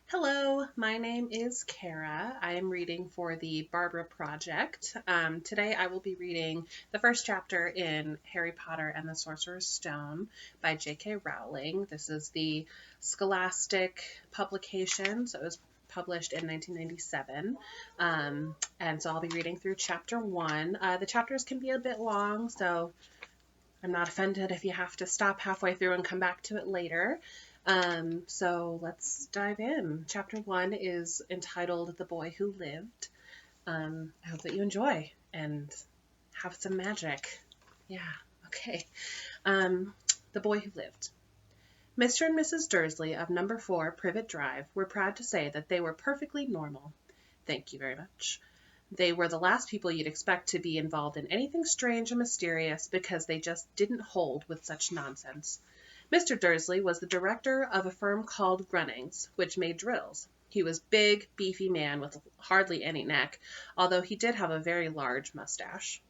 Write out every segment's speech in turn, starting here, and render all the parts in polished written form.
Hello, my name is Kara. I am reading for the Barbara Project. Today I will be reading the first chapter in Harry Potter and the Sorcerer's Stone by J.K. Rowling. This is the Scholastic publication, so it was published in 1997. And so I'll be reading through chapter 1. The chapters can be a bit long, so I'm not offended if you have to stop halfway through and come back to it later. So let's dive in. Chapter 1 is entitled The Boy Who Lived. I hope that you enjoy and have some magic. Yeah, okay. The Boy Who Lived. Mr. and Mrs. Dursley of number 4 Privet Drive were proud to say that they were perfectly normal. Thank you very much. They were the last people you'd expect to be involved in anything strange and mysterious because they just didn't hold with such nonsense. Mr. Dursley was the director of a firm called Grunnings, which made drills. He was a big, beefy man with hardly any neck, although he did have a very large mustache.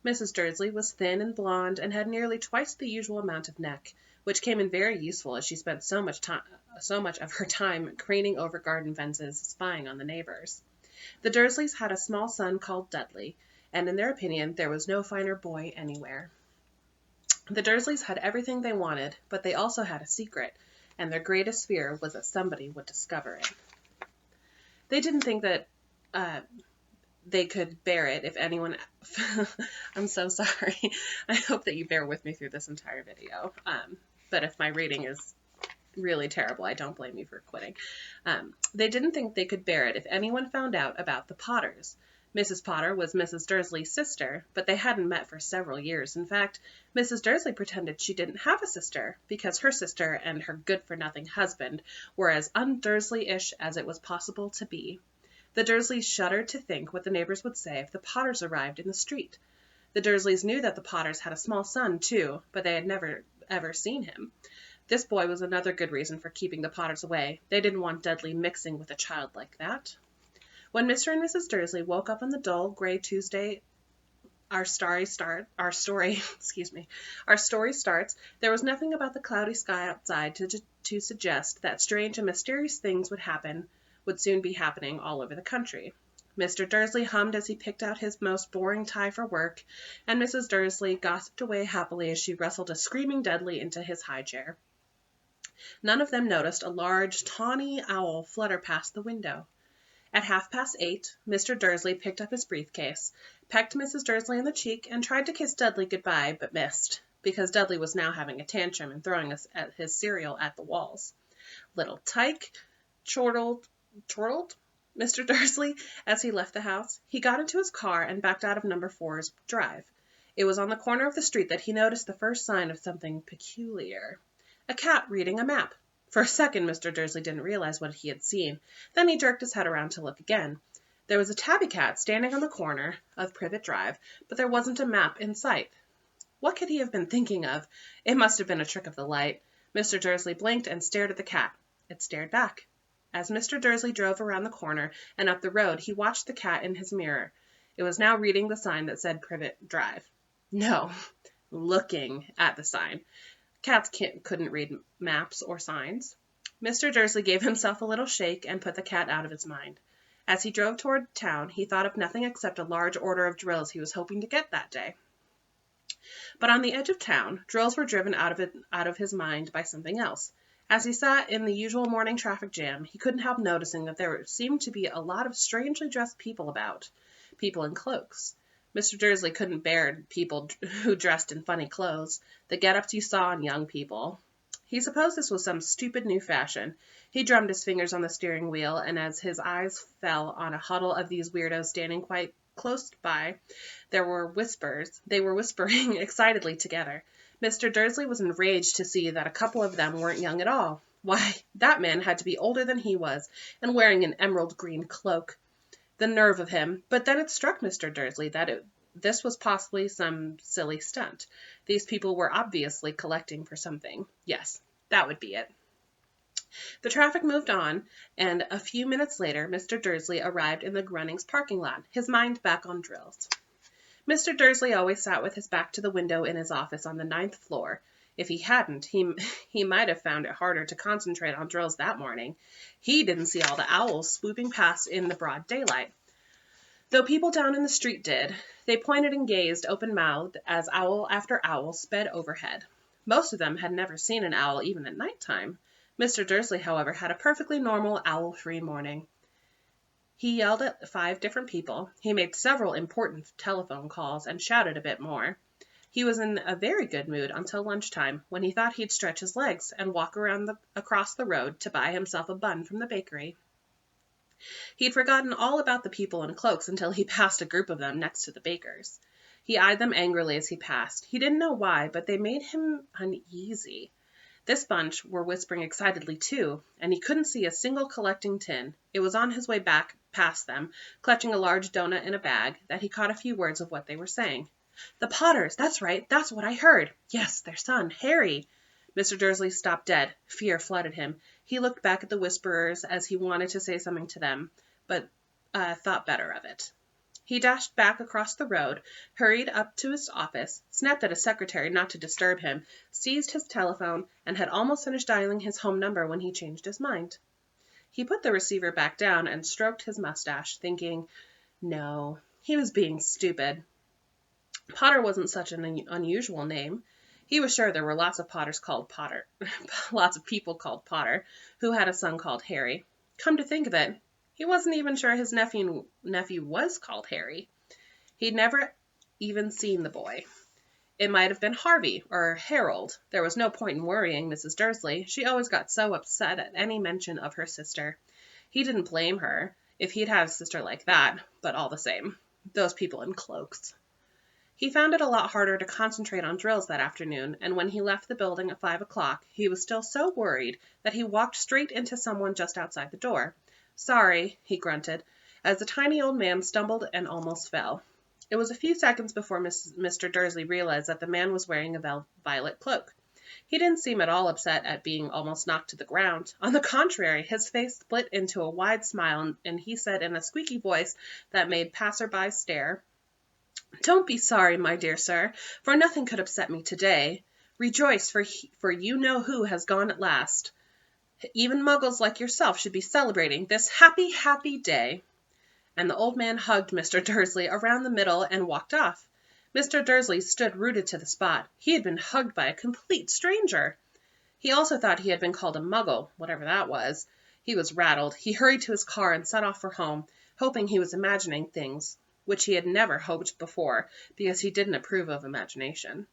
Mrs. Dursley was thin and blonde and had nearly twice the usual amount of neck, which came in very useful as she spent so much of her time craning over garden fences, spying on the neighbors. The Dursleys had a small son called Dudley, and in their opinion there was no finer boy anywhere. The Dursleys had everything they wanted, but they also had a secret, and their greatest fear was that somebody would discover it. They didn't think that they could bear it if anyone... I'm so sorry. I hope that you bear with me through this entire video. But if my reading is really terrible, I don't blame you for quitting. They didn't think they could bear it if anyone found out about the Potters. Mrs. Potter was Mrs. Dursley's sister, but they hadn't met for several years. In fact, Mrs. Dursley pretended she didn't have a sister, because her sister and her good-for-nothing husband were as un-Dursley-ish as it was possible to be. The Dursleys shuddered to think what the neighbors would say if the Potters arrived in the street. The Dursleys knew that the Potters had a small son, too, but they had never, ever seen him. This boy was another good reason for keeping the Potters away. They didn't want Dudley mixing with a child like that. When Mr. and Mrs. Dursley woke up on the dull, gray Tuesday our story starts, there was nothing about the cloudy sky outside to suggest that strange and mysterious things would soon be happening all over the country. Mr. Dursley hummed as he picked out his most boring tie for work, and Mrs. Dursley gossiped away happily as she wrestled a screaming Dudley into his high chair. None of them noticed a large, tawny owl flutter past the window. At 8:30, Mr. Dursley picked up his briefcase, pecked Mrs. Dursley on the cheek, and tried to kiss Dudley goodbye, but missed, because Dudley was now having a tantrum and throwing his cereal at the walls. Little Tyke chortled Mr. Dursley as he left the house. He got into his car and backed out of number 4's drive. It was on the corner of the street that he noticed the first sign of something peculiar. A cat reading a map. For a second, Mr. Dursley didn't realize what he had seen. Then he jerked his head around to look again. There was a tabby cat standing on the corner of Privet Drive, but there wasn't a map in sight. What could he have been thinking of? It must have been a trick of the light. Mr. Dursley blinked and stared at the cat. It stared back. As Mr. Dursley drove around the corner and up the road, he watched the cat in his mirror. It was now reading the sign that said Privet Drive. No, looking at the sign. Cats couldn't read maps or signs. Mr. Dursley gave himself a little shake and put the cat out of his mind. As he drove toward town, he thought of nothing except a large order of drills he was hoping to get that day. But on the edge of town, drills were driven out of his mind by something else. As he sat in the usual morning traffic jam, he couldn't help noticing that there seemed to be a lot of strangely dressed people about, people in cloaks. Mr. Dursley couldn't bear people who dressed in funny clothes, the get-ups you saw in young people. He supposed this was some stupid new fashion. He drummed his fingers on the steering wheel, and as his eyes fell on a huddle of these weirdos standing quite close by, they were whispering excitedly together. Mr. Dursley was enraged to see that a couple of them weren't young at all. Why, that man had to be older than he was, and wearing an emerald green cloak. The nerve of him! But then it struck Mr. Dursley that this was possibly some silly stunt. These people were obviously collecting for something. Yes, that would be it. The traffic moved on, and a few minutes later Mr. Dursley arrived in the Grunnings parking lot, his mind back on drills. Mr. Dursley always sat with his back to the window in his office on the 9th floor. If he hadn't, he might have found it harder to concentrate on drills that morning. He didn't see all the owls swooping past in the broad daylight, though people down in the street did. They pointed and gazed open-mouthed as owl after owl sped overhead. Most of them had never seen an owl even at night time. Mr. Dursley, however, had a perfectly normal owl-free morning. He yelled at 5 different people. He made several important telephone calls and shouted a bit more. He was in a very good mood until lunchtime, when he thought he'd stretch his legs and walk across the road to buy himself a bun from the bakery. He'd forgotten all about the people in cloaks until he passed a group of them next to the baker's. He eyed them angrily as he passed. He didn't know why, but they made him uneasy. This bunch were whispering excitedly, too, and he couldn't see a single collecting tin. It was on his way back past them, clutching a large doughnut in a bag, that he caught a few words of what they were saying. "The Potters! That's right! That's what I heard! Yes, their son, Harry!" Mr. Dursley stopped dead. Fear flooded him. He looked back at the whisperers as he wanted to say something to them, but thought better of it. He dashed back across the road, hurried up to his office, snapped at his secretary not to disturb him, seized his telephone, and had almost finished dialing his home number when he changed his mind. He put the receiver back down and stroked his mustache, thinking, no, he was being stupid. Potter wasn't such an unusual name. He was sure there were lots of Potters called Potter, lots of people called Potter, who had a son called Harry. Come to think of it, he wasn't even sure his nephew was called Harry. He'd never even seen the boy. It might have been Harvey or Harold. There was no point in worrying Mrs. Dursley. She always got so upset at any mention of her sister. He didn't blame her if he'd had a sister like that, but all the same, those people in cloaks. He found it a lot harder to concentrate on drills that afternoon, and when he left the building at 5 o'clock, he was still so worried that he walked straight into someone just outside the door. "Sorry," he grunted, as the tiny old man stumbled and almost fell. It was a few seconds before Mr. Dursley realized that the man was wearing a violet cloak. He didn't seem at all upset at being almost knocked to the ground. On the contrary, his face split into a wide smile, and he said in a squeaky voice that made passers-by stare, "Don't be sorry, my dear sir, for nothing could upset me today. Rejoice, for you know who has gone at last. Even muggles like yourself should be celebrating this happy, happy day." And the old man hugged Mr. Dursley around the middle and walked off. Mr. Dursley stood rooted to the spot. He had been hugged by a complete stranger. He also thought he had been called a muggle, whatever that was. He was rattled. He hurried to his car and set off for home, hoping he was imagining things, which he had never hoped before, because he didn't approve of imagination.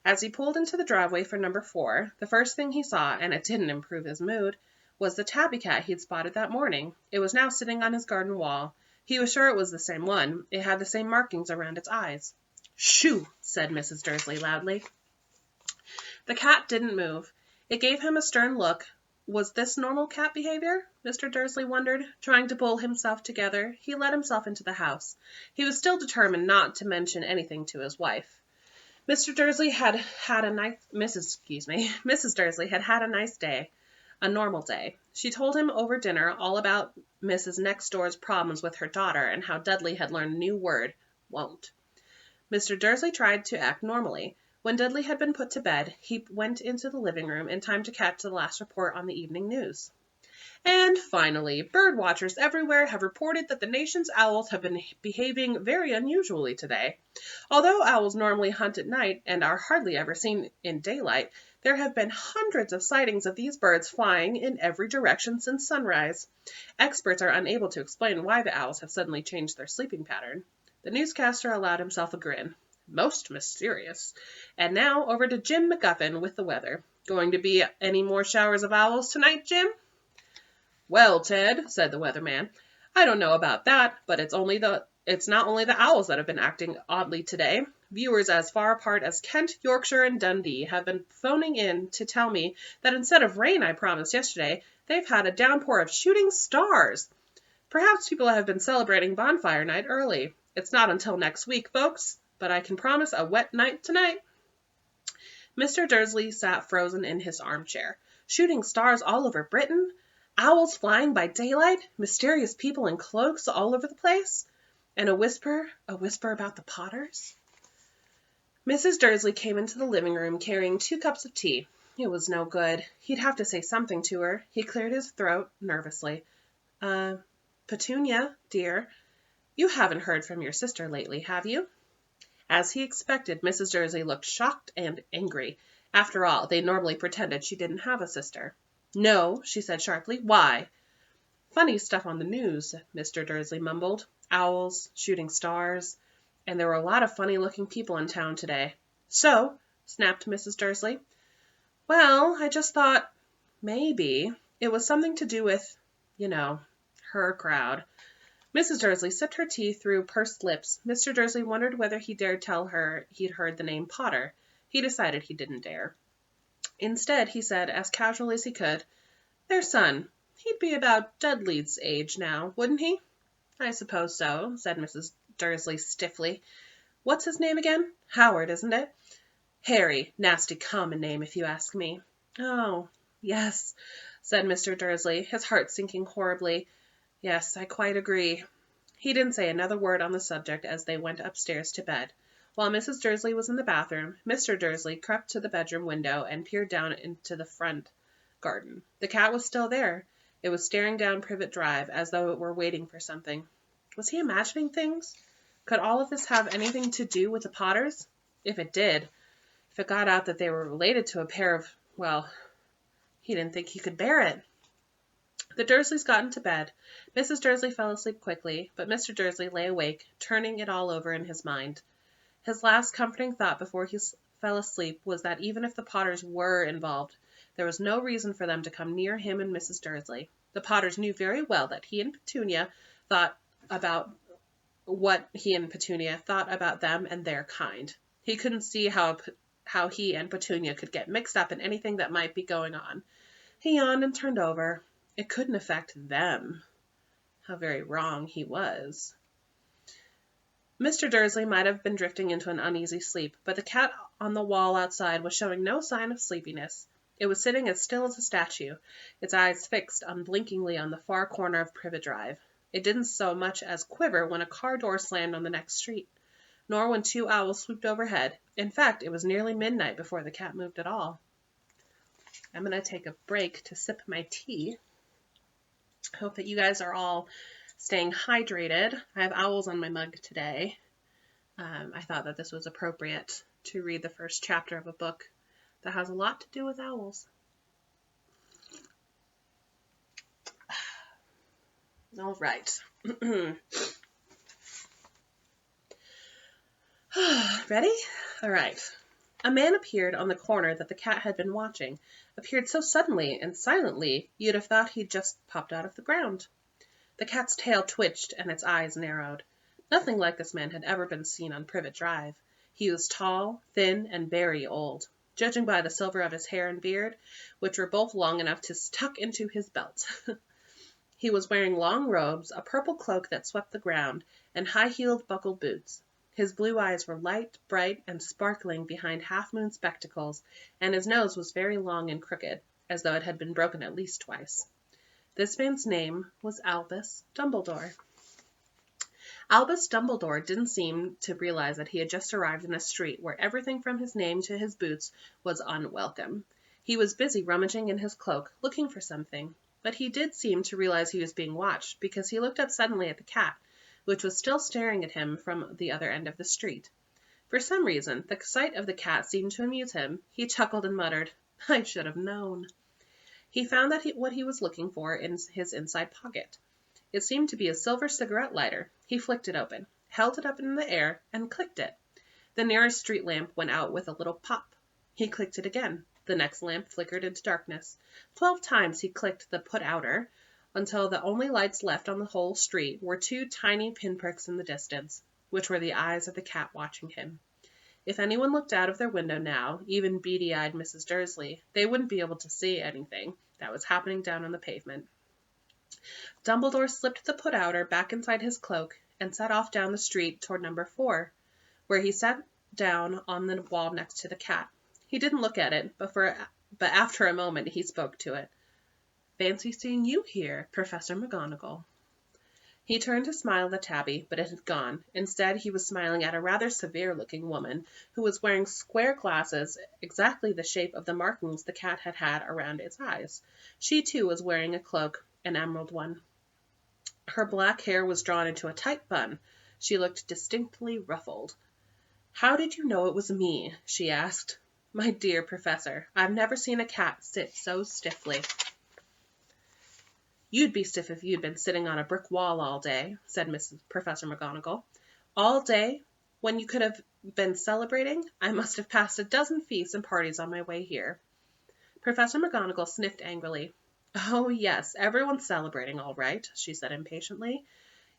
As he pulled into the driveway for number 4, the first thing he saw, and it didn't improve his mood, was the tabby cat he'd spotted that morning. It was now sitting on his garden wall. He was sure it was the same one. It had the same markings around its eyes. "Shoo!" said Mrs. Dursley loudly. The cat didn't move. It gave him a stern look. Was this normal cat behavior? Mr. Dursley wondered. Trying to pull himself together, he let himself into the house. He was still determined not to mention anything to his wife. Mrs. Dursley had had a nice day, a normal day. She told him over dinner all about Mrs. Next Door's problems with her daughter and how Dudley had learned a new word, won't. Mr. Dursley tried to act normally. When Dudley had been put to bed, he went into the living room in time to catch the last report on the evening news. "And finally, bird watchers everywhere have reported that the nation's owls have been behaving very unusually today. Although owls normally hunt at night and are hardly ever seen in daylight, there have been hundreds of sightings of these birds flying in every direction since sunrise. Experts are unable to explain why the owls have suddenly changed their sleeping pattern." The newscaster allowed himself a grin. "Most mysterious. And now over to Jim McGuffin with the weather. Going to be any more showers of owls tonight, Jim?" "Well, Ted," said the weatherman, "I don't know about that, but it's not only the owls that have been acting oddly today. Viewers as far apart as Kent, Yorkshire, and Dundee have been phoning in to tell me that instead of rain I promised yesterday, they've had a downpour of shooting stars. Perhaps people have been celebrating bonfire night early. It's not until next week, folks, but I can promise a wet night tonight." Mr. Dursley sat frozen in his armchair. Shooting stars all over Britain? Owls flying by daylight? Mysterious people in cloaks all over the place? And a whisper about the Potters? Mrs. Dursley came into the living room carrying 2 cups of tea. It was no good. He'd have to say something to her. He cleared his throat nervously. Petunia, dear, you haven't heard from your sister lately, have you?" As he expected, Mrs. Dursley looked shocked and angry. After all, they normally pretended she didn't have a sister. "No," she said sharply. "Why?" "Funny stuff on the news," Mr. Dursley mumbled. "Owls, shooting stars, and there were a lot of funny-looking people in town today." "So?" snapped Mrs. Dursley. "Well, I just thought maybe it was something to do with, her crowd." Mrs. Dursley sipped her tea through pursed lips. Mr. Dursley wondered whether he dared tell her he'd heard the name Potter. He decided he didn't dare. Instead, he said, as casually as he could, "Their son. He'd be about Dudley's age now, wouldn't he?" "I suppose so," said Mrs. Dursley stiffly. "What's his name again? Howard, isn't it?" "Harry. Nasty common name, if you ask me." "Oh, yes," said Mr. Dursley, his heart sinking horribly. "Yes, I quite agree." He didn't say another word on the subject as they went upstairs to bed. While Mrs. Dursley was in the bathroom, Mr. Dursley crept to the bedroom window and peered down into the front garden. The cat was still there. It was staring down Privet Drive as though it were waiting for something. Was he imagining things? Could all of this have anything to do with the Potters? If it did, if it got out that they were related to a pair of, well, he didn't think he could bear it. The Dursleys got into bed. Mrs. Dursley fell asleep quickly, but Mr. Dursley lay awake, turning it all over in his mind. His last comforting thought before he fell asleep was that even if the Potters were involved, there was no reason for them to come near him and Mrs. Dursley. The Potters knew very well that he and Petunia thought about what he and Petunia thought about them and their kind. He couldn't see how he and Petunia could get mixed up in anything that might be going on. He yawned and turned over. It couldn't affect them. How very wrong he was. Mr. Dursley might have been drifting into an uneasy sleep, but the cat on the wall outside was showing no sign of sleepiness. It was sitting as still as a statue, its eyes fixed unblinkingly on the far corner of Privet Drive. It didn't so much as quiver when a car door slammed on the next street, nor when 2 owls swooped overhead. In fact, it was nearly midnight before the cat moved at all. I'm going to take a break to sip my tea. I hope that you guys are all staying hydrated. I have owls on my mug today. I thought that this was appropriate to read the first chapter of a book that has a lot to do with owls. All right. Ready? All right. A man appeared on the corner that the cat had been watching, appeared so suddenly and silently you'd have thought he'd just popped out of the ground. The cat's tail twitched and its eyes narrowed. Nothing like this man had ever been seen on Privet Drive. He was tall, thin, and very old, judging by the silver of his hair and beard, which were both long enough to tuck into his belt. He was wearing long robes, a purple cloak that swept the ground, and high-heeled buckled boots. His blue eyes were light, bright, and sparkling behind half-moon spectacles, and his nose was very long and crooked, as though it had been broken at least twice. This man's name was Albus Dumbledore. Albus Dumbledore didn't seem to realize that he had just arrived in a street where everything from his name to his boots was unwelcome. He was busy rummaging in his cloak, looking for something, but he did seem to realize he was being watched, because he looked up suddenly at the cat, which was still staring at him from the other end of the street. For some reason, the sight of the cat seemed to amuse him. He chuckled and muttered, "I should have known." He found that what he was looking for in his inside pocket. It seemed to be a silver cigarette lighter. He flicked it open, held it up in the air, and clicked it. The nearest street lamp went out with a little pop. He clicked it again. The next lamp flickered into darkness. 12 times he clicked the put-outer, until the only lights left on the whole street were 2 tiny pinpricks in the distance, which were the eyes of the cat watching him. If anyone looked out of their window now, even beady-eyed Mrs. Dursley, they wouldn't be able to see anything that was happening down on the pavement. Dumbledore slipped the put-outer back inside his cloak and set off down the street toward number 4, where he sat down on the wall next to the cat. He didn't look at it, but after a moment he spoke to it. "Fancy seeing you here, Professor McGonagall." He turned to smile at Tabby, but it had gone. Instead, he was smiling at a rather severe-looking woman who was wearing square glasses, exactly the shape of the markings the cat had had around its eyes. She, too, was wearing a cloak, an emerald one. Her black hair was drawn into a tight bun. She looked distinctly ruffled. "How did you know it was me?" she asked. "My dear Professor, I've never seen a cat sit so stiffly." "You'd be stiff if you'd been sitting on a brick wall all day," said Professor McGonagall. "All day, when you could have been celebrating? I must have passed a dozen feasts and parties on my way here." Professor McGonagall sniffed angrily. "Oh, yes, everyone's celebrating, all right," she said impatiently.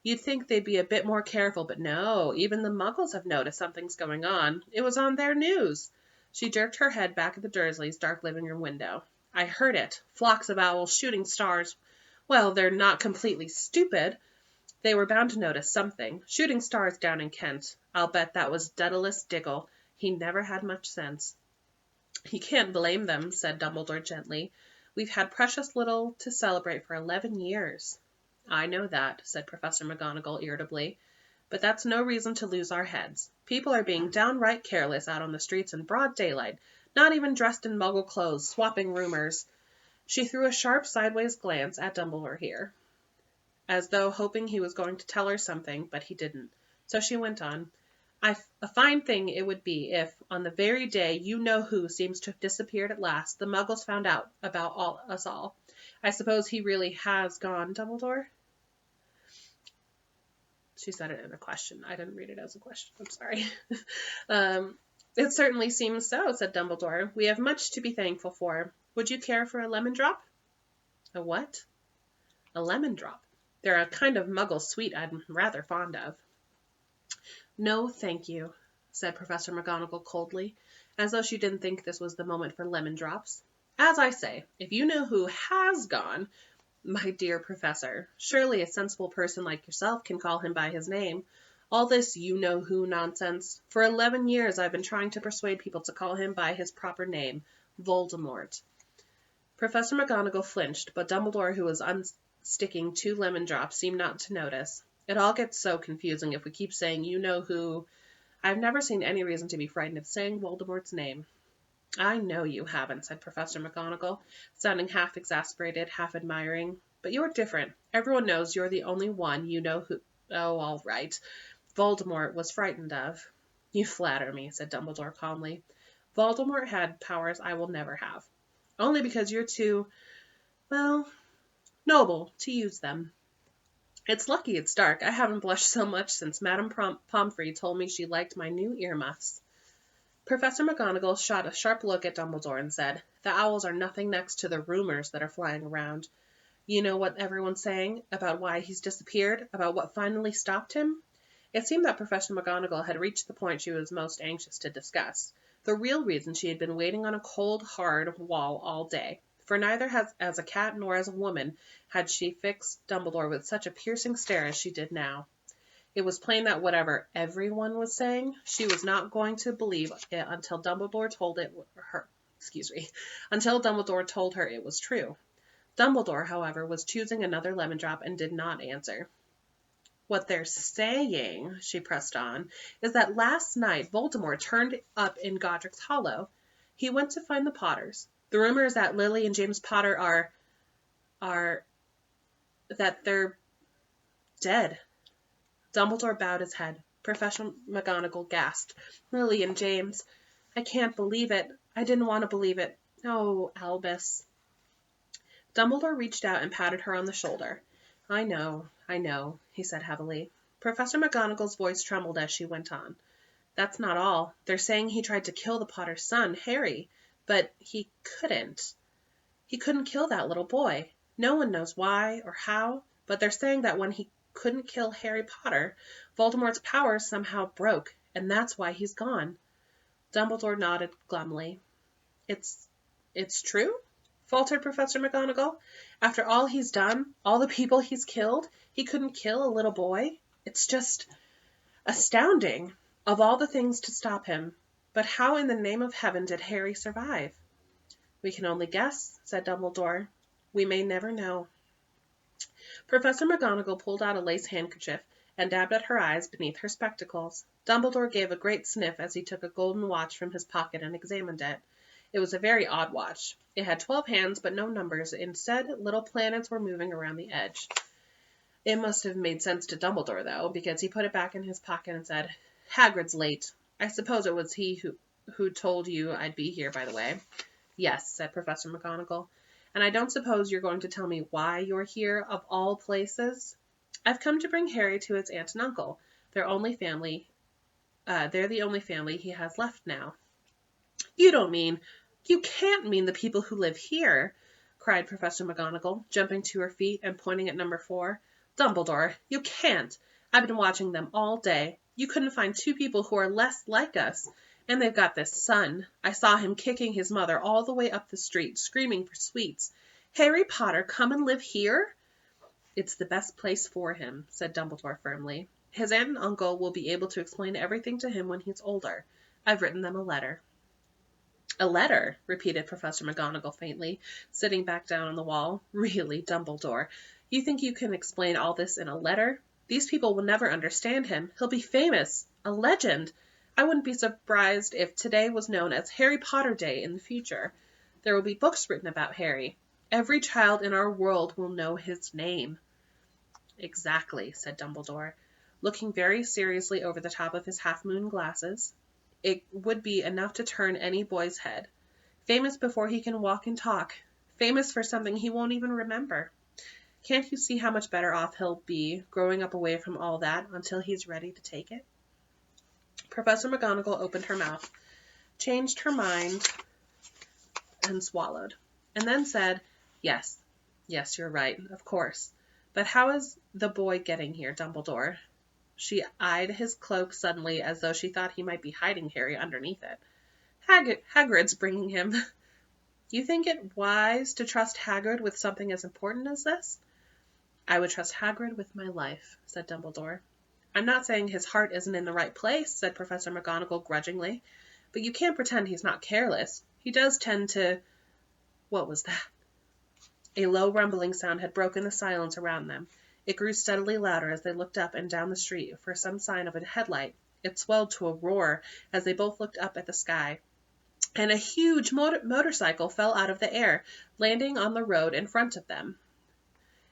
"You'd think they'd be a bit more careful, but no, even the Muggles have noticed something's going on. It was on their news." She jerked her head back at the Dursleys' dark living room window. "I heard it. Flocks of owls, shooting stars. Well, they're not completely stupid. They were bound to notice something. Shooting stars down in Kent. I'll bet that was Daedalus Diggle. He never had much sense." "You can't blame them," said Dumbledore gently. "We've had precious little to celebrate for 11 years. "I know that," said Professor McGonagall irritably, "but that's no reason to lose our heads. People are being downright careless out on the streets in broad daylight, not even dressed in Muggle clothes, swapping rumors." She threw a sharp sideways glance at Dumbledore here, as though hoping he was going to tell her something, but he didn't. So she went on. A fine thing it would be if, on the very day you-know-who seems to have disappeared at last, the Muggles found out about us all. I suppose he really has gone, Dumbledore?" She said it in a question. I didn't read it as a question. I'm sorry. "It certainly seems so," said Dumbledore. "We have much to be thankful for. Would you care for a lemon drop?" "A what?" "A lemon drop. They're a kind of Muggle sweet I'm rather fond of." "No, thank you," said Professor McGonagall coldly, as though she didn't think this was the moment for lemon drops. "As I say, if you know who has gone, my dear Professor, surely a sensible person like yourself can call him by his name. All this you-know-who nonsense. For 11 years I've been trying to persuade people to call him by his proper name, Voldemort." Professor McGonagall flinched, but Dumbledore, who was unsticking 2 lemon drops, seemed not to notice. "It all gets so confusing if we keep saying you-know-who. I've never seen any reason to be frightened of saying Voldemort's name." "I know you haven't," said Professor McGonagall, sounding half exasperated, half admiring. "But you're different. Everyone knows you're the only one you know who— Oh, all right. Voldemort was frightened of." "You flatter me," said Dumbledore calmly. "Voldemort had powers I will never have. Only because you're too, well, noble to use them. It's lucky it's dark. I haven't blushed so much since Madame Pomfrey told me she liked my new earmuffs." Professor McGonagall shot a sharp look at Dumbledore and said, "The owls are nothing next to the rumors that are flying around. You know what everyone's saying about why he's disappeared, about what finally stopped him?" It seemed that Professor McGonagall had reached the point she was most anxious to discuss, the real reason she had been waiting on a cold, hard wall all day. For neither as a cat nor as a woman had she fixed Dumbledore with such a piercing stare as she did now. It was plain that whatever everyone was saying, she was not going to believe it until Dumbledore told her it was true. Dumbledore, however, was choosing another lemon drop and did not answer. "What they're saying," she pressed on, "is that last night Voldemort turned up in Godric's Hollow. He went to find the Potters. The rumor is that Lily and James Potter that they're dead." Dumbledore bowed his head. Professor McGonagall gasped. "Lily and James. I can't believe it. I didn't want to believe it. Oh, Albus." Dumbledore reached out and patted her on the shoulder. I know, he said heavily. Professor McGonagall's voice trembled as she went on. "That's not all. They're saying he tried to kill the Potter's son, Harry, but he couldn't. He couldn't kill that little boy. No one knows why or how, but they're saying that when he couldn't kill Harry Potter, Voldemort's powers somehow broke, and that's why he's gone." Dumbledore nodded glumly. It's true?" faltered Professor McGonagall. "After all he's done, all the people he's killed, he couldn't kill a little boy? It's just astounding. Of all the things to stop him. But how in the name of heaven did Harry survive?" "We can only guess," said Dumbledore. "We may never know." Professor McGonagall pulled out a lace handkerchief and dabbed at her eyes beneath her spectacles. Dumbledore gave a great sniff as he took a golden watch from his pocket and examined it. It was a very odd watch. It had 12 hands, but no numbers. Instead, little planets were moving around the edge. It must have made sense to Dumbledore, though, because he put it back in his pocket and said, "Hagrid's late. I suppose it was he who told you I'd be here, by the way." "Yes," said Professor McGonagall. "And I don't suppose you're going to tell me why you're here, of all places?" "I've come to bring Harry to his aunt and uncle. They're the only family he has left now." You can't mean the people who live here," cried Professor McGonagall, jumping to her feet and pointing at number 4. "Dumbledore, you can't. I've been watching them all day. You couldn't find 2 people who are less like us. And they've got this son. I saw him kicking his mother all the way up the street, screaming for sweets. Harry Potter come and live here?" "It's the best place for him," said Dumbledore firmly. "His aunt and uncle will be able to explain everything to him when he's older. I've written them a letter." "A letter?" repeated Professor McGonagall faintly, sitting back down on the wall. "Really, Dumbledore, you think you can explain all this in a letter? These people will never understand him. He'll be famous, a legend. I wouldn't be surprised if today was known as Harry Potter Day in the future. There will be books written about Harry. Every child in our world will know his name." "Exactly," said Dumbledore, looking very seriously over the top of his half-moon glasses. "It would be enough to turn any boy's head. Famous before he can walk and talk. Famous for something he won't even remember. Can't you see how much better off he'll be growing up away from all that until he's ready to take it?" Professor McGonagall opened her mouth, changed her mind, and swallowed, and then said, Yes, you're right, of course. But how is the boy getting here, Dumbledore?" She eyed his cloak suddenly as though she thought he might be hiding Harry underneath it. Hagrid's bringing him." "You think it wise to trust Hagrid with something as important as this?" "I would trust Hagrid with my life," said Dumbledore. "I'm not saying his heart isn't in the right place," said Professor McGonagall grudgingly, "but you can't pretend he's not careless. He does tend to—" What was that? A low rumbling sound had broken the silence around them. It grew steadily louder as they looked up and down the street for some sign of a headlight. It swelled to a roar as they both looked up at the sky, and a huge motorcycle fell out of the air, landing on the road in front of them.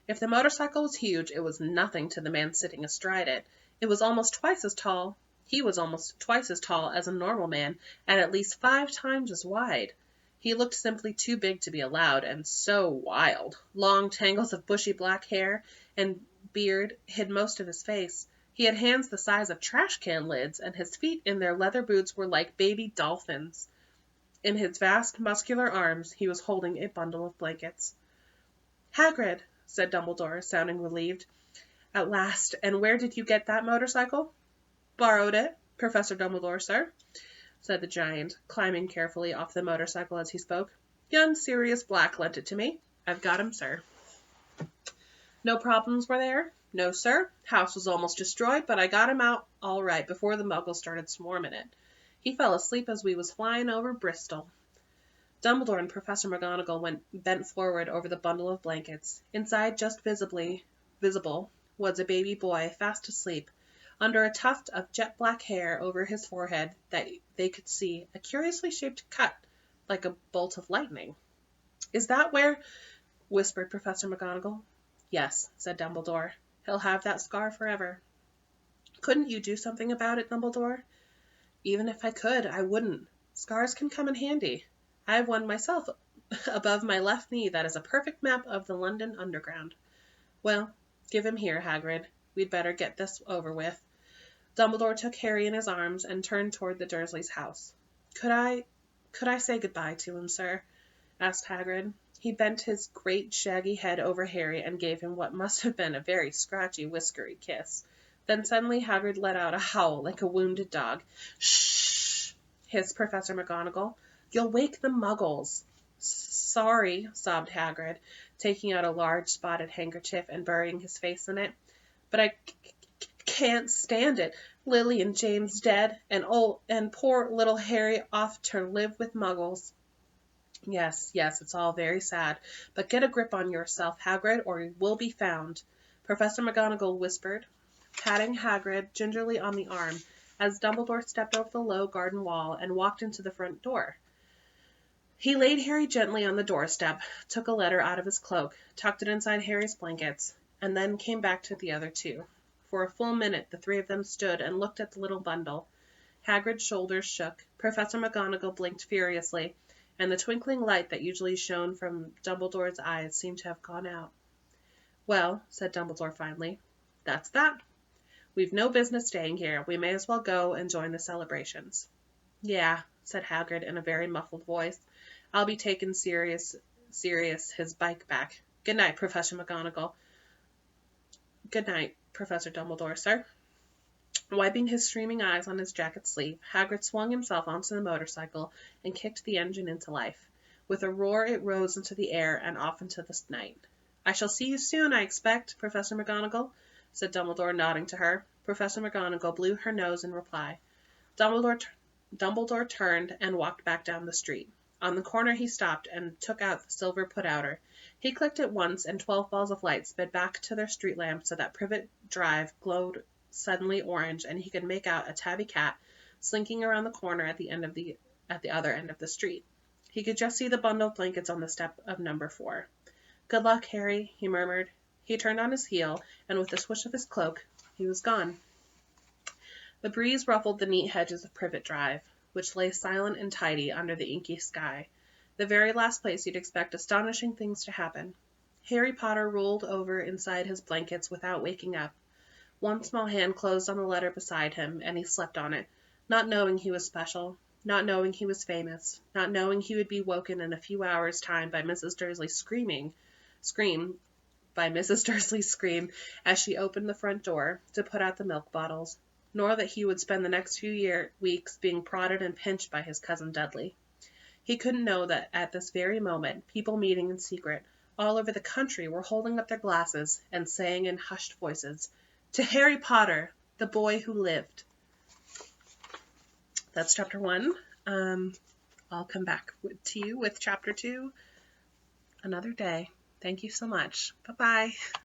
If the motorcycle was huge, it was nothing to the man sitting astride it. It was almost twice as tall. He was almost twice as tall as a normal man, and at least 5 times as wide. He looked simply too big to be allowed, and so wild. Long tangles of bushy black hair and beard hid most of his face. He had hands the size of trash-can lids, and his feet in their leather boots were like baby dolphins. In his vast, muscular arms he was holding a bundle of blankets. "Hagrid," said Dumbledore, sounding relieved. "At last. And where did you get that motorcycle?" "Borrowed it, Professor Dumbledore, sir," said the giant, climbing carefully off the motorcycle as he spoke. "Young Sirius Black lent it to me. I've got him, sir." "No problems were there?" "No, sir. House was almost destroyed, but I got him out all right before the Muggles started swarming it. He fell asleep as we was flying over Bristol." Dumbledore and Professor McGonagall bent forward over the bundle of blankets. Inside, just visible, was a baby boy fast asleep. Under a tuft of jet-black hair over his forehead that they could see a curiously shaped cut, like a bolt of lightning. "Is that where—" whispered Professor McGonagall. "Yes," said Dumbledore. "He'll have that scar forever." "Couldn't you do something about it, Dumbledore?" "Even if I could, I wouldn't. Scars can come in handy. I have one myself above my left knee that is a perfect map of the London Underground. Well, give him here, Hagrid. We'd better get this over with." Dumbledore took Harry in his arms and turned toward the Dursleys' house. Could I say goodbye to him, sir?" asked Hagrid. He bent his great shaggy head over Harry and gave him what must have been a very scratchy, whiskery kiss. Then suddenly Hagrid let out a howl like a wounded dog. "Shh!" hissed Professor McGonagall. "You'll wake the Muggles." "Sorry," sobbed Hagrid, taking out a large spotted handkerchief and burying his face in it. "But I can't stand it. Lily and James dead, and poor little Harry off to live with Muggles." Yes, yes, it's all very sad. But get a grip on yourself, Hagrid, or you will be found, Professor McGonagall whispered, patting Hagrid gingerly on the arm as Dumbledore stepped over the low garden wall and walked into the front door. He laid Harry gently on the doorstep, took a letter out of his cloak, tucked it inside Harry's blankets, and then came back to the other two. For a full minute the three of them stood and looked at the little bundle. Hagrid's shoulders shook, Professor McGonagall blinked furiously, and the twinkling light that usually shone from Dumbledore's eyes seemed to have gone out. "Well," said Dumbledore finally, "that's that. We've no business staying here. We may as well go and join the celebrations." "Yeah," said Hagrid in a very muffled voice. "I'll be taking Sirius his bike back. Good night, Professor McGonagall." "Good night, Professor Dumbledore, sir." Wiping his streaming eyes on his jacket sleeve, Hagrid swung himself onto the motorcycle and kicked the engine into life. With a roar it rose into the air and off into the night. "I shall see you soon, I expect, Professor McGonagall," said Dumbledore, nodding to her. Professor McGonagall blew her nose in reply. Dumbledore turned and walked back down the street. On the corner he stopped and took out the silver put-outer. He clicked it once, and 12 balls of light sped back to their street lamp so that Privet Drive glowed suddenly orange, and he could make out a tabby cat slinking around the corner at the other end of the street. He could just see the bundle of blankets on the step of number 4. "Good luck, Harry," he murmured. He turned on his heel, and with a swish of his cloak he was gone. The breeze ruffled the neat hedges of Privet Drive, which lay silent and tidy under the inky sky, the very last place you'd expect astonishing things to happen. Harry Potter rolled over inside his blankets without waking up. One small hand closed on the letter beside him, and he slept on it, not knowing he was special, not knowing he was famous, not knowing he would be woken in a few hours' time by Mrs. Dursley's scream as she opened the front door to put out the milk bottles, nor that he would spend the next few weeks being prodded and pinched by his cousin Dudley. He couldn't know that at this very moment people meeting in secret all over the country were holding up their glasses and saying in hushed voices, "To Harry Potter, the boy who lived." That's chapter 1. I'll come back to you with chapter 2 another day. Thank you so much. Bye-bye.